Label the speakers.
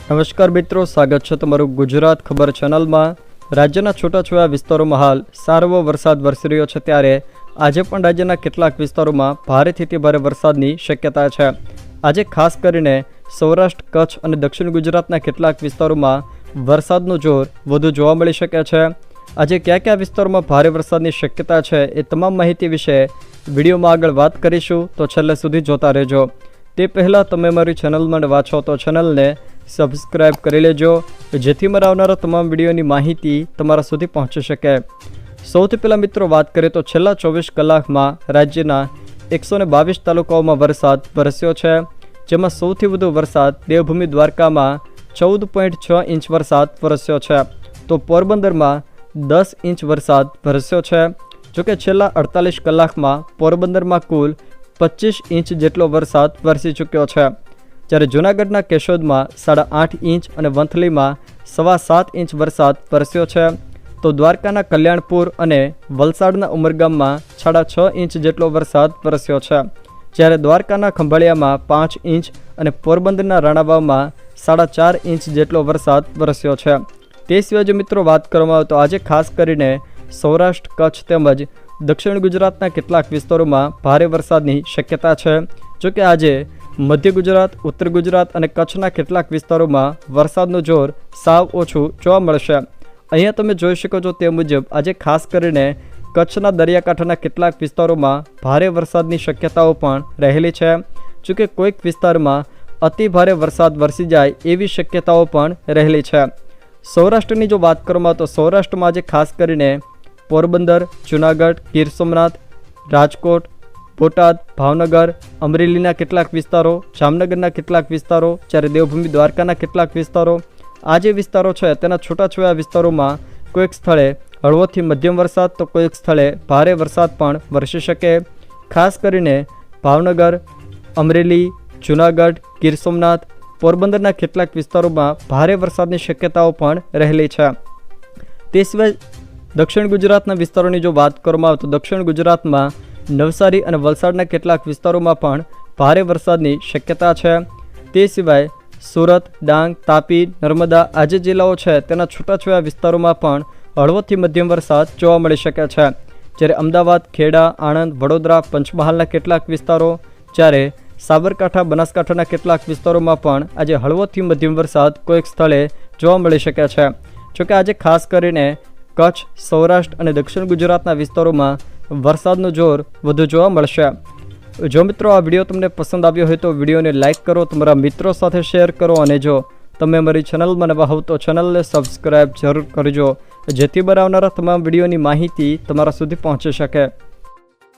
Speaker 1: નમસ્કાર મિત્રો, સ્વાગત છે તમારું ગુજરાત ખબર ચેનલમાં। રાજ્યના છૂટાછવાયા વિસ્તારોમાં હાલ સારો વરસાદ વરસી રહ્યો છે, ત્યારે આજે પણ રાજ્યના કેટલાક વિસ્તારોમાં ભારેથી અતિ ભારે વરસાદની શક્યતા છે। આજે ખાસ કરીને સૌરાષ્ટ્ર, કચ્છ અને દક્ષિણ ગુજરાતના કેટલાક વિસ્તારોમાં વરસાદનું જોર વધુ જોવા મળી શકે છે। આજે કયા કયા વિસ્તારોમાં ભારે વરસાદની શક્યતા છે એ તમામ માહિતી વિશે વિડીયોમાં આગળ વાત કરીશું, તો છેલ્લે સુધી જોતા રહેજો। તે પહેલાં તમે મારી ચેનલમાં નવા છો તો ચેનલને સબસ્ક્રાઇબ કરી લેજો, જેથી મારા આવનારા તમામ વિડીયોની માહિતી તમારા સુધી પહોંચી શકે। સૌથી પહેલાં મિત્રો વાત કરીએ તો છેલ્લા 24 કલાકમાં રાજ્યના 122 તાલુકાઓમાં વરસાદ વરસ્યો છે, જેમાં સૌથી વધુ વરસાદ દેવભૂમિ દ્વારકામાં 14.6 ઇંચ વરસાદ વરસ્યો છે, તો પોરબંદરમાં 10 ઇંચ વરસાદ વરસ્યો છે। જોકે છેલ્લા 48 કલાકમાં પોરબંદરમાં કુલ 25 ઇંચ જેટલો વરસાદ વરસી ચૂક્યો છે, જ્યારે જૂનાગઢના કેશોદમાં 8.5 ઇંચ અને વંથલીમાં 7.25 ઇંચ વરસાદ વરસ્યો છે, તો દ્વારકાના કલ્યાણપુર અને વલસાડના ઉમરગામમાં 6.5 ઇંચ જેટલો વરસાદ વરસ્યો છે, જ્યારે દ્વારકાના ખંભાળિયામાં 5 ઇંચ અને પોરબંદરના રાણાવાવમાં 4.5 ઇંચ જેટલો વરસાદ વરસ્યો છે। તે સિવાય જો મિત્રો વાત કરવામાં આવે તો આજે ખાસ કરીને સૌરાષ્ટ્ર, કચ્છ તેમજ દક્ષિણ ગુજરાતના કેટલાક વિસ્તારોમાં ભારે વરસાદની શક્યતા છે। જોકે આજે મધ્ય ગુજરાત, ઉત્તર ગુજરાત અને કચ્છના કેટલાક વિસ્તારોમાં વરસાદનું જોર સાવ ઓછું જોવા મળશે। અહીંયા તમે જોઈ શકો છો તે મુજબ આજે ખાસ કરીને કચ્છના દરિયાકાંઠાના કેટલાક વિસ્તારોમાં ભારે વરસાદની શક્યતાઓ પણ રહેલી છે। જોકે કોઈક વિસ્તારમાં અતિ ભારે વરસાદ વરસી જાય એવી શક્યતાઓ પણ રહેલી છે। સૌરાષ્ટ્રની જો વાત કરવામાં તો સૌરાષ્ટ્રમાં આજે ખાસ કરીને પોરબંદર, જૂનાગઢ, ગીર સોમનાથ, રાજકોટ, બોટાદ, ભાવનગર, અમરેલીના કેટલાક વિસ્તારો, જામનગરના કેટલાક વિસ્તારો, જ્યારે દેવભૂમિ દ્વારકાના કેટલાક વિસ્તારો, આ જે વિસ્તારો છે તેના છૂટાછવાયા વિસ્તારોમાં કોઈક સ્થળે હળવોથી મધ્યમ વરસાદ તો કોઈક સ્થળે ભારે વરસાદ પણ વરસી શકે। ખાસ કરીને ભાવનગર, અમરેલી, જૂનાગઢ, ગીર સોમનાથ, પોરબંદરના કેટલાક વિસ્તારોમાં ભારે વરસાદની શક્યતાઓ પણ રહેલી છે। તે સિવાય દક્ષિણ ગુજરાતના વિસ્તારોની જો વાત કરવામાં આવે તો દક્ષિણ ગુજરાતમાં નવસારી અને વલસાડના કેટલાક વિસ્તારોમાં પણ ભારે વરસાદની શક્યતા છે। તે સિવાય સુરત, ડાંગ, તાપી, નર્મદા આ જે જિલ્લાઓ છે તેના છૂટાછવાયા વિસ્તારોમાં પણ હળવોથી મધ્યમ વરસાદ જોવા મળી શકે છે, જ્યારે અમદાવાદ, ખેડા, આણંદ, વડોદરા, પંચમહાલના કેટલાક વિસ્તારો, જ્યારે સાબરકાંઠા, બનાસકાંઠાના કેટલાક વિસ્તારોમાં પણ આજે હળવોથી મધ્યમ વરસાદ કોઈક સ્થળે જોવા મળી શકે છે। જોકે આજે ખાસ કરીને કચ્છ, સૌરાષ્ટ્ર અને દક્ષિણ ગુજરાતના વિસ્તારોમાં વરસાદનું જોર વધુ જોવા મળશે। જો મિત્રો આ વિડીયો તમને પસંદ આવ્યો હોય તો વિડીયોને લાઇક કરો, તમારા મિત્રો સાથે શેર કરો, અને જો તમે અમારી ચેનલમાં નવા હોવ તો ચેનલને સબસ્ક્રાઈબ જરૂર કરજો, જેથી બનાવનારા તમામ વિડીયોની માહિતી તમારા સુધી પહોંચી શકે।